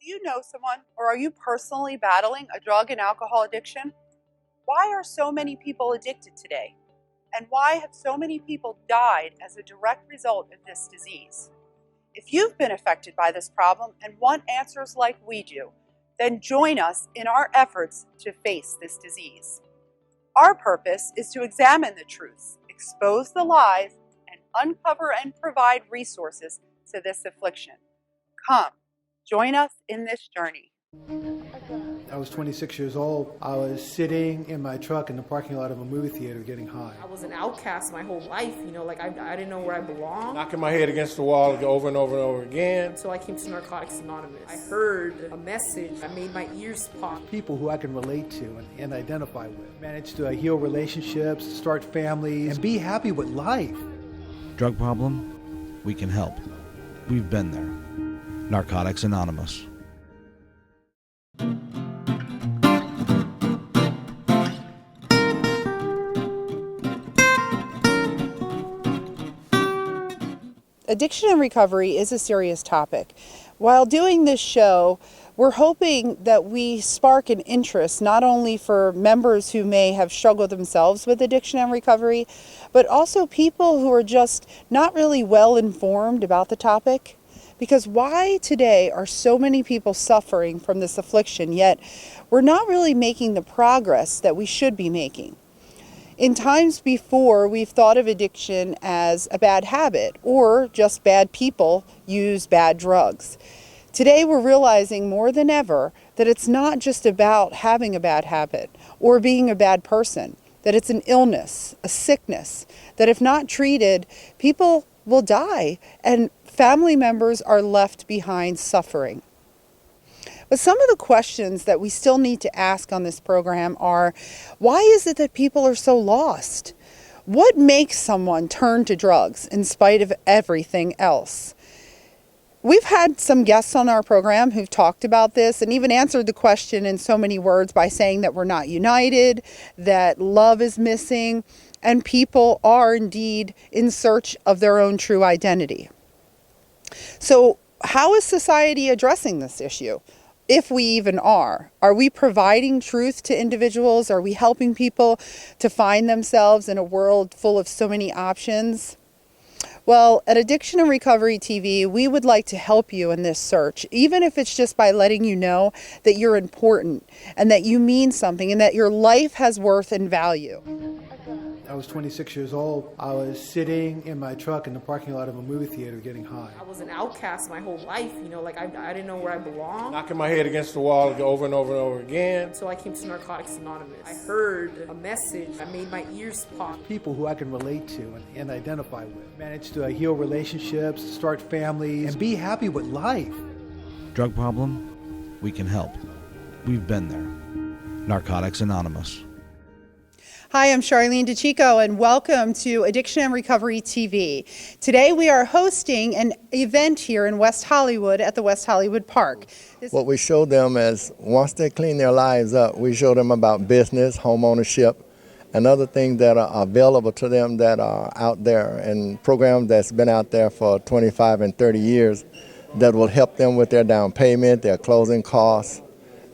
Do you know someone, or are you personally battling a drug and alcohol addiction? Why are so many people addicted today? And why have so many people died as a direct result of this disease? If you've been affected by this problem and want answers like we do, then join us in our efforts to face this disease. Our purpose is to examine the truths, expose the lies, and uncover and provide resources to this affliction. Come, join us in this journey. I was 26 years old. I was sitting in my truck in the parking lot of a movie theater getting high. I was an outcast my whole life, I didn't know where I belonged. Knocking my head against the wall over and over and over again. So I came to Narcotics Anonymous. I heard a message that made my ears pop. People who I can relate to and identify with. Managed to heal relationships, start families, and be happy with life. Drug problem? We can help. We've been there. Narcotics Anonymous. Addiction and recovery is a serious topic. While doing this show, we're hoping that we spark an interest not only for members who may have struggled themselves with addiction and recovery, but also people who are just not really well informed about the topic. Because why today are so many people suffering from this affliction, yet we're not really making the progress that we should be making? In times before, we've thought of addiction as a bad habit or just bad people use bad drugs. Today, we're realizing more than ever that it's not just about having a bad habit or being a bad person, that it's an illness, a sickness, that if not treated, people will die and family members are left behind suffering. But some of the questions that we still need to ask on this program are, why is it that people are so lost? What makes someone turn to drugs in spite of everything else? We've had some guests on our program who've talked about this and even answered the question in so many words by saying that we're not united, that love is missing, and people are indeed in search of their own true identity. So how is society addressing this issue? If we even are we providing truth to individuals? Are we helping people to find themselves in a world full of so many options? Well, at Addiction and Recovery TV, we would like to help you in this search, even if it's just by letting you know that you're important and that you mean something and that your life has worth and value. I was 26 years old. I was sitting in my truck in the parking lot of a movie theater getting high. I was an outcast my whole life, I didn't know where I belonged. Knocking my head against the wall over and over and over again. So I came to Narcotics Anonymous. I heard a message that made my ears pop. People who I can relate to and identify with. Managed to heal relationships, start families, and be happy with life. Drug problem? We can help. We've been there. Narcotics Anonymous. Hi, I'm Charlene DeChico, and welcome to Addiction and Recovery TV. Today we are hosting an event here in West Hollywood at the West Hollywood Park. What we show them is once they clean their lives up, we show them about business, home ownership, and other things that are available to them that are out there, and programs that's been out there for 25 and 30 years that will help them with their down payment, their closing costs,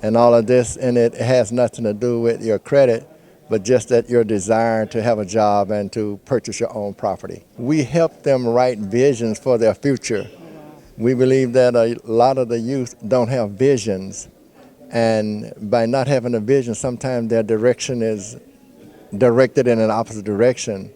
and all of this. And it has nothing to do with your credit, but just that your desire to have a job and to purchase your own property. We help them write visions for their future. We believe that a lot of the youth don't have visions, and by not having a vision, sometimes their direction is directed in an opposite direction.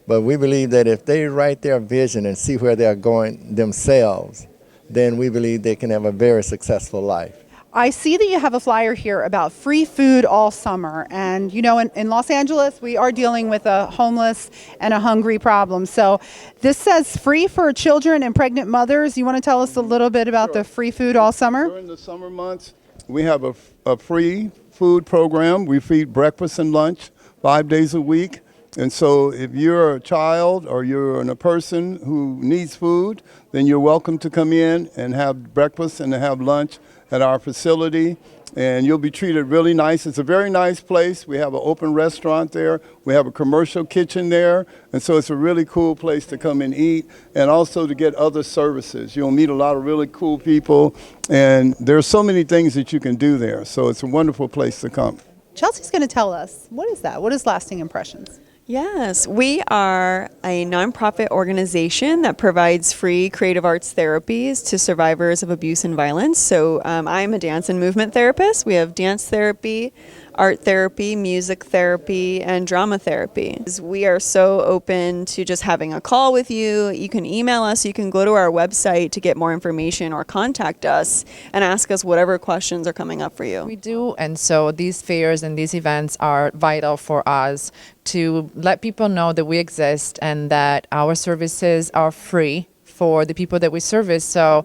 But we believe that if they write their vision and see where they're going themselves, then we believe they can have a very successful life. I see that you have a flyer here about free food all summer. And you know, in Los Angeles, we are dealing with a homeless and a hungry problem. So this says free for children and pregnant mothers. You want to tell us a little bit about the free food all summer? During the summer months, we have a free food program. We feed breakfast and lunch 5 days a week. And so if you're a child or you're a person who needs food, then you're welcome to come in and have breakfast and to have lunch at our facility. and you'll be treated really nice. It's a very nice place. We have an open restaurant there. We have a commercial kitchen there, and so it's a really cool place to come and eat, and also to get other services. You'll meet a lot of really cool people, and there's so many things that you can do there. So it's a wonderful place to come. Chelsea's going to tell us, what is that? What is Lasting Impressions? Yes, we are a nonprofit organization that provides free creative arts therapies to survivors of abuse and violence. So I'm a dance and movement therapist. We have dance therapy, art therapy, music therapy, and drama therapy. We are so open to just having a call with you. You can email us, you can go to our website to get more information or contact us and ask us whatever questions are coming up for you. We do, and so these fairs and these events are vital for us to let people know that we exist and that our services are free for the people that we service. So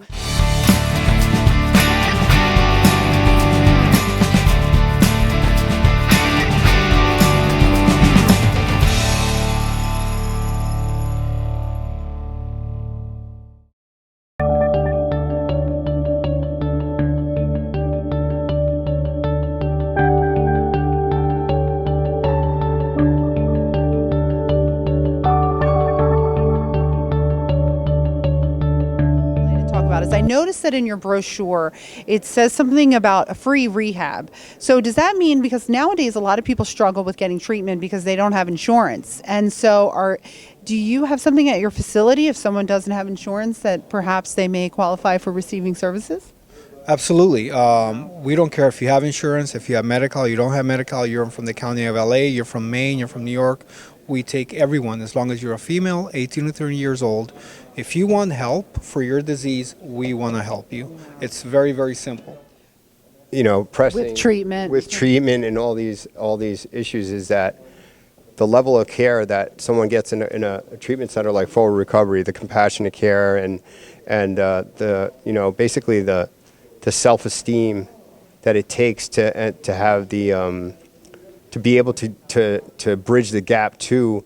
I noticed that in your brochure, it says something about a free rehab. So does that mean, because nowadays a lot of people struggle with getting treatment because they don't have insurance. And so do you have something at your facility if someone doesn't have insurance that perhaps they may qualify for receiving services? Absolutely. We don't care if you have insurance, if you have medical, you don't have medical, you're from the county of LA, you're from Maine, you're from New York. We take everyone as long as you're a female, 18 to 30 years old. If you want help for your disease, we want to help you. It's very, very simple. You know, pressing With treatment. with treatment and all these issues is that the level of care that someone gets in a treatment center like Forward Recovery, the compassionate care and the basically the self-esteem that it takes to have the to be able to bridge the gap to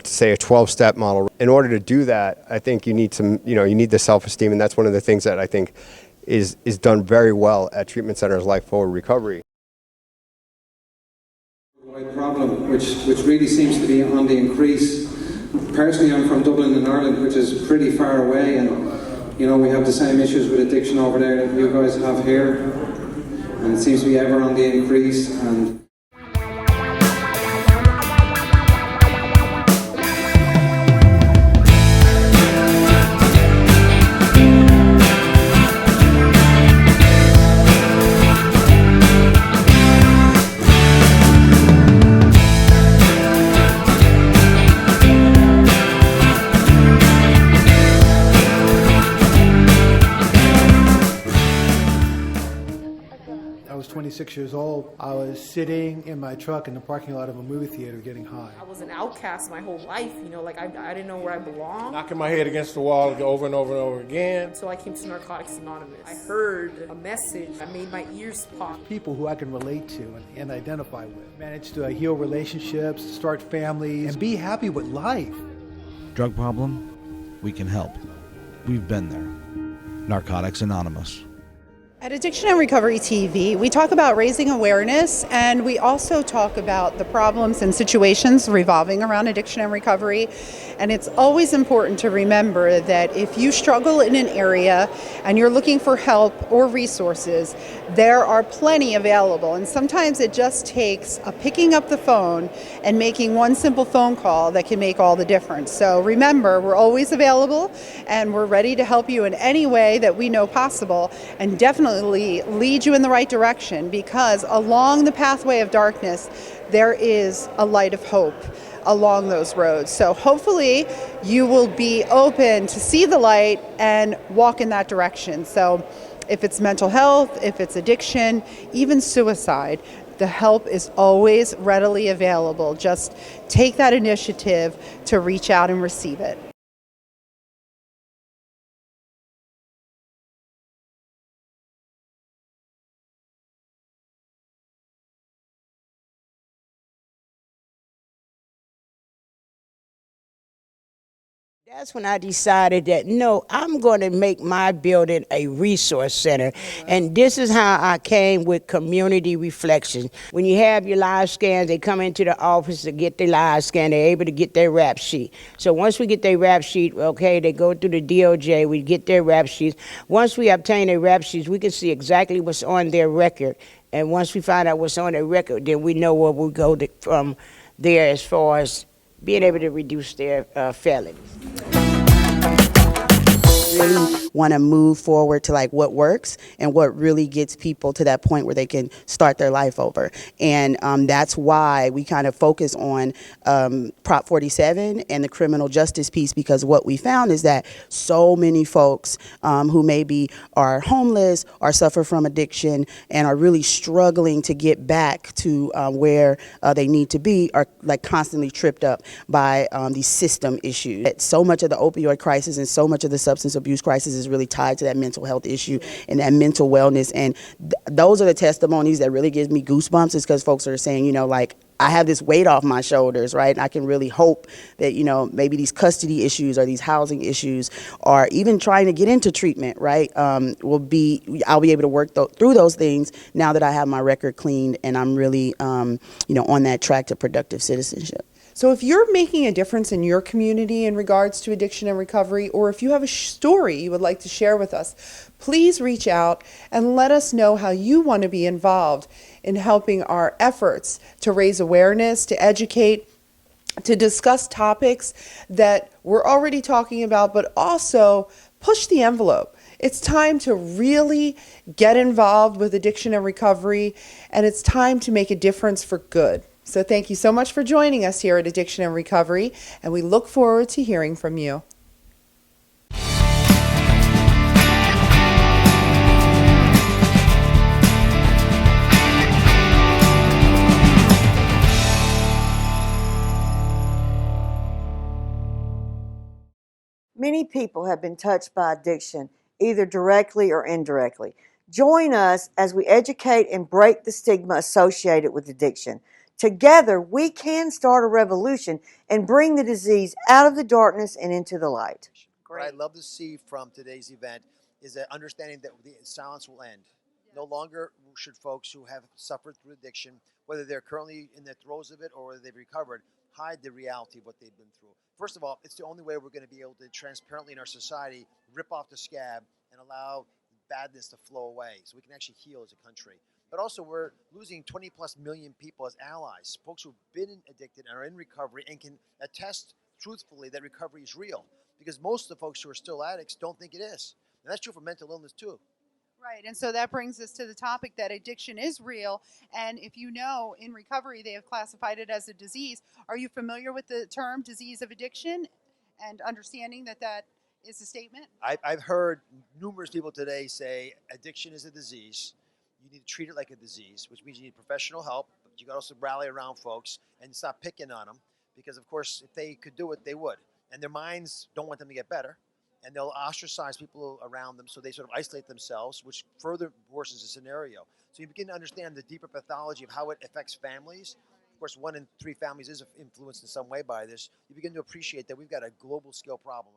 say a 12-step model. In order to do that, I think you need you need the self-esteem, and that's one of the things that I think is done very well at treatment centers like Forward Recovery. Problem, which really seems to be on the increase. Personally, I'm from Dublin in Ireland, which is pretty far away, and we have the same issues with addiction over there that you guys have here, and it seems to be ever on the increase. And I was 26 years old. I was sitting in my truck in the parking lot of a movie theater getting high. I was an outcast my whole life, I didn't know where I belonged. Knocking my head against the wall over and over and over again. So I came to Narcotics Anonymous. I heard a message that made my ears pop. People who I can relate to and identify with. Manage to heal relationships, start families, and be happy with life. Drug problem? We can help. We've been there. Narcotics Anonymous. At Addiction and Recovery TV, we talk about raising awareness, and we also talk about the problems and situations revolving around addiction and recovery. And it's always important to remember that if you struggle in an area and you're looking for help or resources, there are plenty available. And sometimes it just takes picking up the phone and making one simple phone call that can make all the difference. So remember, we're always available, and we're ready to help you in any way that we know possible, and definitely lead you in the right direction, because along the pathway of darkness there is a light of hope along those roads. So hopefully you will be open to see the light and walk in that direction. So if it's mental health, if it's addiction, even suicide, the help is always readily available. Just take that initiative to reach out and receive it. That's when I decided that, no, I'm going to make my building a resource center. And this is how I came with community reflection. When you have your live scans, they come into the office to get their live scan. They're able to get their rap sheet. So once we get their rap sheet, okay, they go through the DOJ, we get their rap sheets. Once we obtain their rap sheets, we can see exactly what's on their record. And once we find out what's on their record, then we know where we go from there as far as being able to reduce their felonies. Really want to move forward to like what works and what really gets people to that point where they can start their life over. And that's why we kind of focus on Prop 47 and the criminal justice piece, because what we found is that so many folks who maybe are homeless or suffer from addiction and are really struggling to get back to where they need to be are like constantly tripped up by these system issues. So much of the opioid crisis and so much of the substance abuse crisis is really tied to that mental health issue and that mental wellness. And those are the testimonies that really gives me goosebumps, is because folks are saying, you know, like, I have this weight off my shoulders, right? And I can really hope that, you know, maybe these custody issues or these housing issues or even trying to get into treatment, right, I'll be able to work through those things now that I have my record cleaned and I'm really, you know, on that track to productive citizenship. So if you're making a difference in your community in regards to addiction and recovery, or if you have a story you would like to share with us, please reach out and let us know how you want to be involved in helping our efforts to raise awareness, to educate, to discuss topics that we're already talking about, but also push the envelope. It's time to really get involved with addiction and recovery, and it's time to make a difference for good. So thank you so much for joining us here at Addiction and Recovery, and we look forward to hearing from you. Many people have been touched by addiction, either directly or indirectly. Join us as we educate and break the stigma associated with addiction. Together, we can start a revolution and bring the disease out of the darkness and into the light. What I'd love to see from today's event is an understanding that the silence will end. No longer should folks who have suffered through addiction, whether they're currently in the throes of it or whether they've recovered, hide the reality of what they've been through. First of all, it's the only way we're going to be able to transparently in our society rip off the scab and allow badness to flow away so we can actually heal as a country. But also, we're losing 20 plus million people as allies, folks who've been addicted and are in recovery and can attest truthfully that recovery is real, because most of the folks who are still addicts don't think it is. And that's true for mental illness too. Right, and so that brings us to the topic that addiction is real, and if you know, in recovery they have classified it as a disease. Are you familiar with the term disease of addiction and understanding that that is a statement? I've heard numerous people today say addiction is a disease. You need to treat it like a disease, which means you need professional help, but you got to also rally around folks and stop picking on them, because of course if they could do it, they would. And their minds don't want them to get better. And they'll ostracize people around them, so they sort of isolate themselves, which further worsens the scenario. So you begin to understand the deeper pathology of how it affects families. Of course, 1 in 3 families is influenced in some way by this. You begin to appreciate that we've got a global scale problem.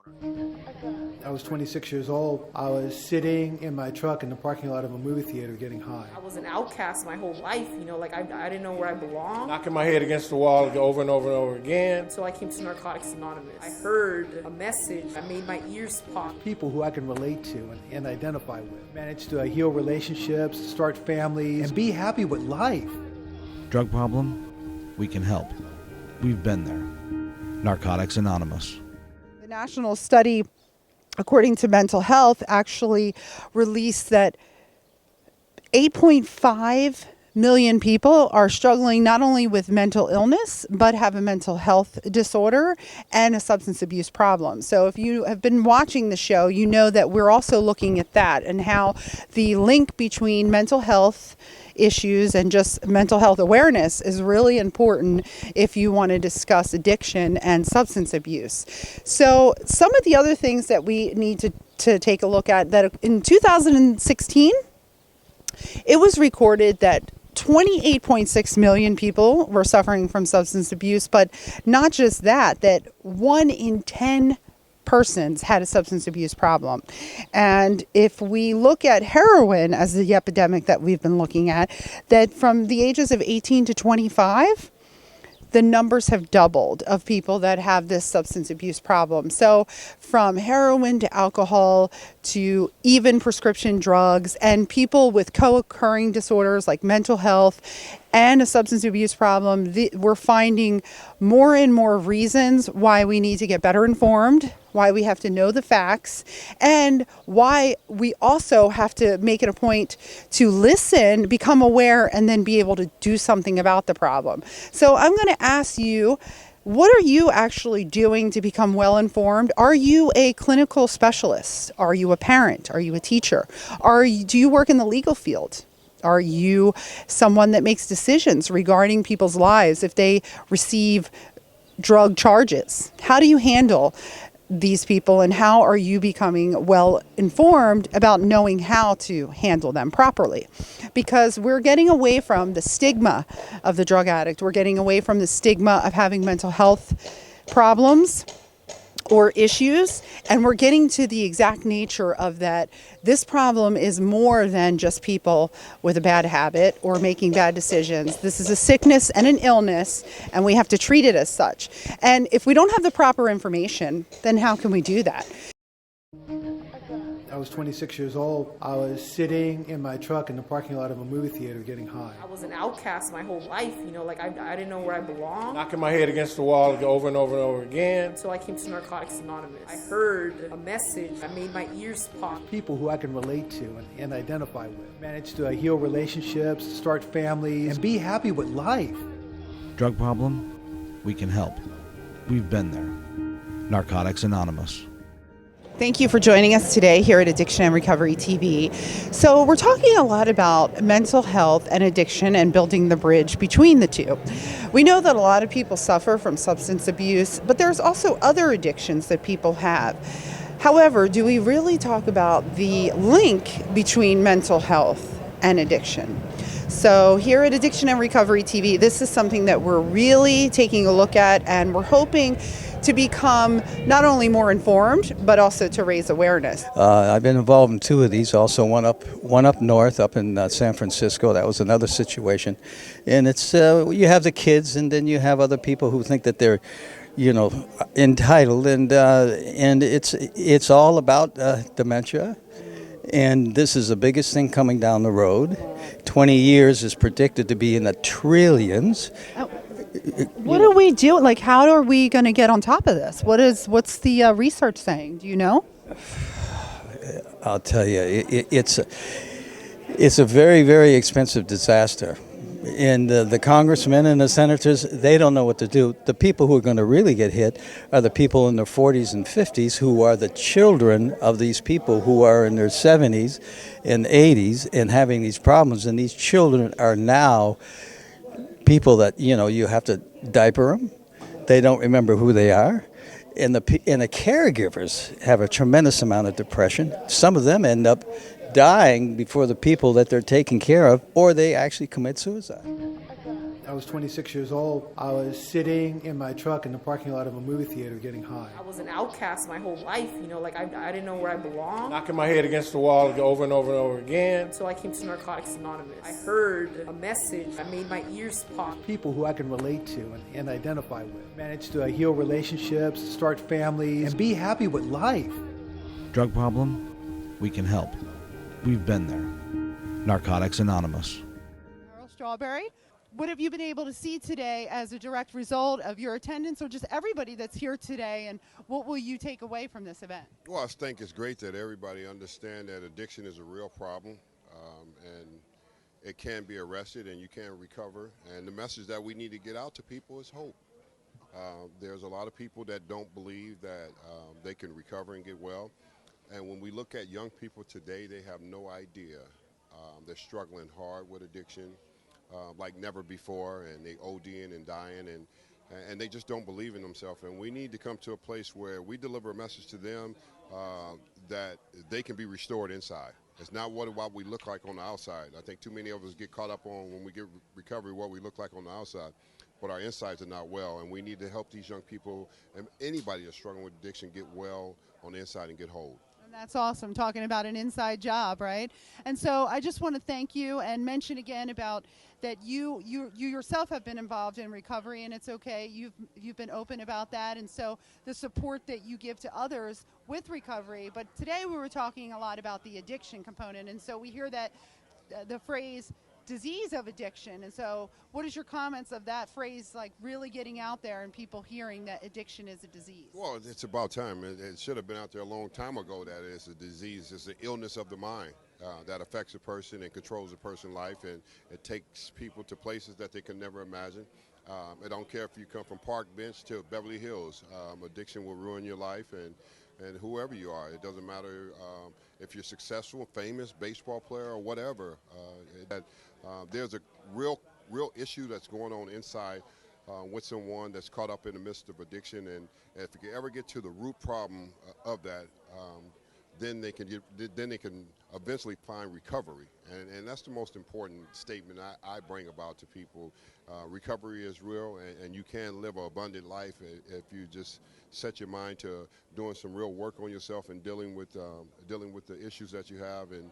I was 26 years old. I was sitting in my truck in the parking lot of a movie theater getting high. I was an outcast my whole life, you know, like I didn't know where I belonged. Knocking my head against the wall over and over and over again. So I came to Narcotics Anonymous. I heard a message. I made my ears pop. People who I can relate to and identify with. Managed to heal relationships, start families, and be happy with life. Drug problem? We can help. We've been there. Narcotics Anonymous. The national study, according to Mental Health, actually released that 8.5 million people are struggling not only with mental illness, but have a mental health disorder and a substance abuse problem. So if you have been watching the show, you know that we're also looking at that and how the link between mental health issues and just mental health awareness is really important if you want to discuss addiction and substance abuse. So some of the other things that we need to take a look at, that in 2016, it was recorded that 28.6 million people were suffering from substance abuse, but not just that, that 1 in 10 persons had a substance abuse problem. And if we look at heroin as the epidemic that we've been looking at, that from the ages of 18 to 25, the numbers have doubled of people that have this substance abuse problem. So from heroin to alcohol to even prescription drugs, and people with co-occurring disorders like mental health and a substance abuse problem, we're finding more and more reasons why we need to get better informed, why we have to know the facts, and why we also have to make it a point to listen, become aware, and then be able to do something about the problem. So I'm going to ask you, what are you actually doing to become well informed? Are you a clinical specialist? Are you a parent? Are you a teacher? Do you work in the legal field? Are you someone that makes decisions regarding people's lives if they receive drug charges? How do you handle these people, and how are you becoming well informed about knowing how to handle them properly? Because we're getting away from the stigma of the drug addict. We're getting away from the stigma of having mental health problems or issues, and we're getting to the exact nature of that. This problem is more than just people with a bad habit or making bad decisions. This is a sickness and an illness, and we have to treat it as such. And if we don't have the proper information, then how can we do that? I was 26 years old. I was sitting in my truck in the parking lot of a movie theater getting high. I was an outcast my whole life, like I didn't know where I belonged. Knocking my head against the wall over and over and over again. So I came to Narcotics Anonymous. I heard a message that made my ears pop. People who I can relate to and identify with. Manage to heal relationships, start families, and be happy with life. Drug problem? We can help. We've been there. Narcotics Anonymous. Thank you for joining us today here at Addiction and Recovery TV. So we're talking a lot about mental health and addiction and building the bridge between the two. We know that a lot of people suffer from substance abuse, but there's also other addictions that people have. However, do we really talk about the link between mental health and addiction? So here at Addiction and Recovery TV, this is something that we're really taking a look at, and we're hoping to become not only more informed, but also to raise awareness. I've been involved in two of these, also one up north, up in San Francisco. That was another situation. And it's you have the kids, and then you have other people who think that they're, entitled, and it's all about dementia. And this is the biggest thing coming down the road. 20 years is predicted to be in the trillions. What do we do? Like, how are we going to get on top of this? What's the research saying? Do you know? I'll tell you, it's a very, very expensive disaster. And the congressmen and the senators, they don't know what to do. The people who are going to really get hit are the people in their 40s and 50s who are the children of these people who are in their 70s and 80s and having these problems. And these children are now people that, you have to diaper them. They don't remember who they are. And the caregivers have a tremendous amount of depression. Some of them end up dying before the people that they're taking care of, or they actually commit suicide. I was 26 years old. I was sitting in my truck in the parking lot of a movie theater getting high. I was an outcast my whole life, I didn't know where I belonged. Knocking my head against the wall over and over and over again. So I came to Narcotics Anonymous. I heard a message that made my ears pop. People who I can relate to and identify with. Manage to heal relationships, start families, and be happy with life. Drug problem? We can help. We've been there. Narcotics Anonymous. Earl Strawberry, what have you been able to see today as a direct result of your attendance, or just everybody that's here today, and what will you take away from this event? Well, I think it's great that everybody understands that addiction is a real problem, and it can be arrested and you can recover. And the message that we need to get out to people is hope. There's a lot of people that don't believe that they can recover and get well. And when we look at young people today, they have no idea. They're struggling hard with addiction like never before, and they ODing and dying, and they just don't believe in themselves. And we need to come to a place where we deliver a message to them that they can be restored inside. It's not what we look like on the outside. I think too many of us get caught up on when we get recovery what we look like on the outside. but our insides are not well. And we need to help these young people and anybody that's struggling with addiction get well on the inside and get whole. And that's awesome, talking about an inside job, right? And so I just want to thank you and mention again about that you yourself have been involved in recovery, and it's okay. You've been open about that, and so the support that you give to others with recovery. But today we were talking a lot about the addiction component, and so we hear that the phrase disease of addiction. And so what is your comments of that phrase, like really getting out there and people hearing that addiction is a disease? Well, it's about time. It should have been out there a long time ago that it's a disease. It's an illness of the mind that affects a person and controls a person's life, and it takes people to places that they can never imagine. I don't care if you come from Park Bench to Beverly Hills. Addiction will ruin your life, and whoever you are. It doesn't matter if you're successful, famous, baseball player, or whatever. There's a real issue that's going on inside with someone that's caught up in the midst of addiction, and if you ever get to the root problem of that, then they can eventually find recovery, and that's the most important statement I bring about to people. Recovery is real, and you can live an abundant life if you just set your mind to doing some real work on yourself and dealing with the issues that you have, and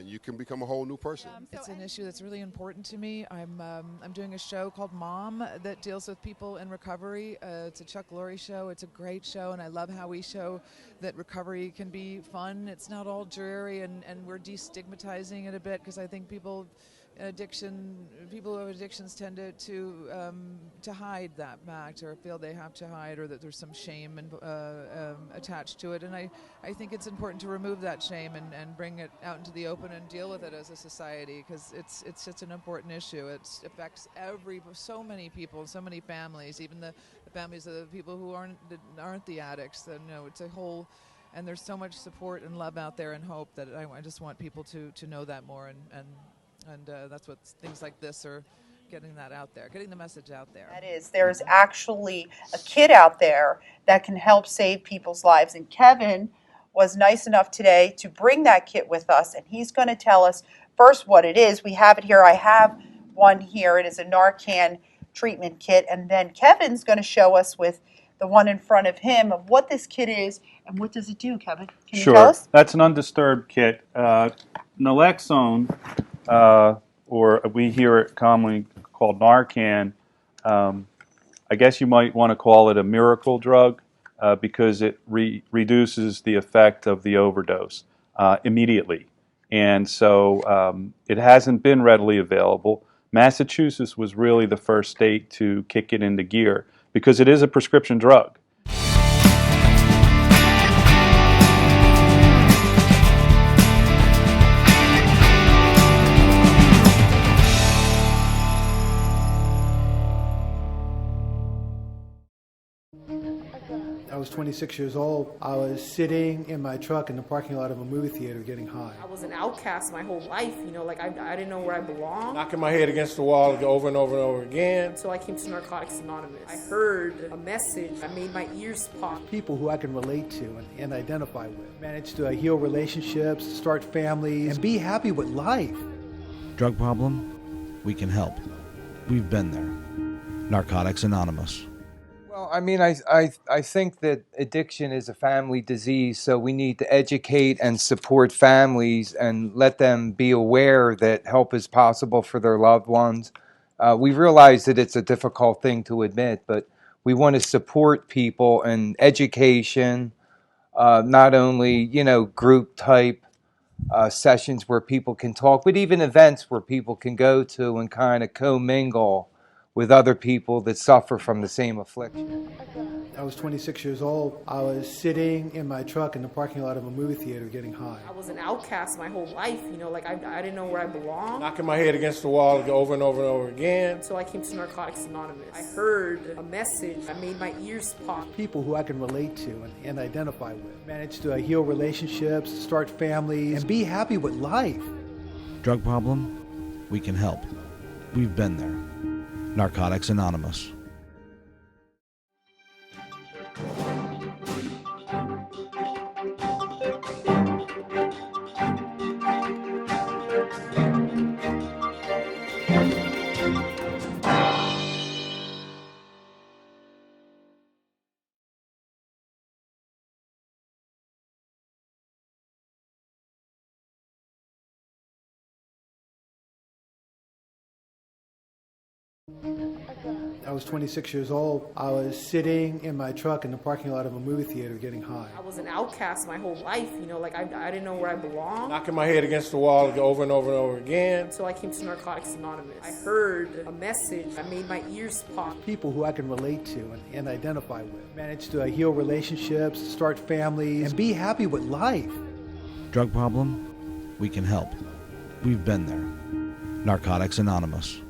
you can become a whole new person. It's an issue that's really important to me. I'm doing a show called Mom that deals with people in recovery. It's a Chuck Lorre show. It's a great show, and I love how we show that recovery can be fun. It's not all dreary, and we're destigmatizing it a bit, because I think people who have addictions tend to hide that fact, or feel they have to hide, or that there's some shame attached to it. And I think it's important to remove that shame and bring it out into the open and deal with it as a society, because it's such an important issue. It affects so many people, so many families, even the families of the people who aren't the addicts. And, it's a whole. And there's so much support and love out there and hope that I just want people to know that more, and that's what things like this are getting that out there, getting the message out there. That is, there's actually a kit out there that can help save people's lives. And Kevin was nice enough today to bring that kit with us, and he's going to tell us first what it is. We have it here. I have one here. It is a Narcan treatment kit, and then Kevin's going to show us with the one in front of him of what this kit is and what does it do, Kevin? Can you tell us? That's an undisturbed kit. Naloxone, or we hear it commonly called Narcan, I guess you might want to call it a miracle drug because it reduces the effect of the overdose immediately. And so it hasn't been readily available. Massachusetts was really the first state to kick it into gear because it is a prescription drug. I was 26 years old. I was sitting in my truck in the parking lot of a movie theater getting high. I was an outcast my whole life, I didn't know where I belonged. Knocking my head against the wall over and over and over again. So I came to Narcotics Anonymous. I heard a message. I made my ears pop. People who I can relate to and identify with. Managed to heal relationships, start families, and be happy with life. Drug problem? We can help. We've been there. Narcotics Anonymous. Well, I think that addiction is a family disease, so we need to educate and support families and let them be aware that help is possible for their loved ones. We realize that it's a difficult thing to admit, but we want to support people in education, not only, group type sessions where people can talk, but even events where people can go to and kind of commingle with other people that suffer from the same affliction. I was 26 years old. I was sitting in my truck in the parking lot of a movie theater getting high. I was an outcast my whole life, I didn't know where I belonged. Knocking my head against the wall over and over and over again. So I came to Narcotics Anonymous. I heard a message. I made my ears pop. People who I can relate to and identify with. Managed to heal relationships, start families, and be happy with life. Drug problem? We can help. We've been there. Narcotics Anonymous. I was 26 years old. I was sitting in my truck in the parking lot of a movie theater getting high. I was an outcast my whole life, you know, like I didn't know where I belonged. Knocking my head against the wall over and over and over again. Until I came to Narcotics Anonymous. I heard a message that made my ears pop. People who I can relate to and identify with. Manage to heal relationships, start families, and be happy with life. Drug problem? We can help. We've been there. Narcotics Anonymous.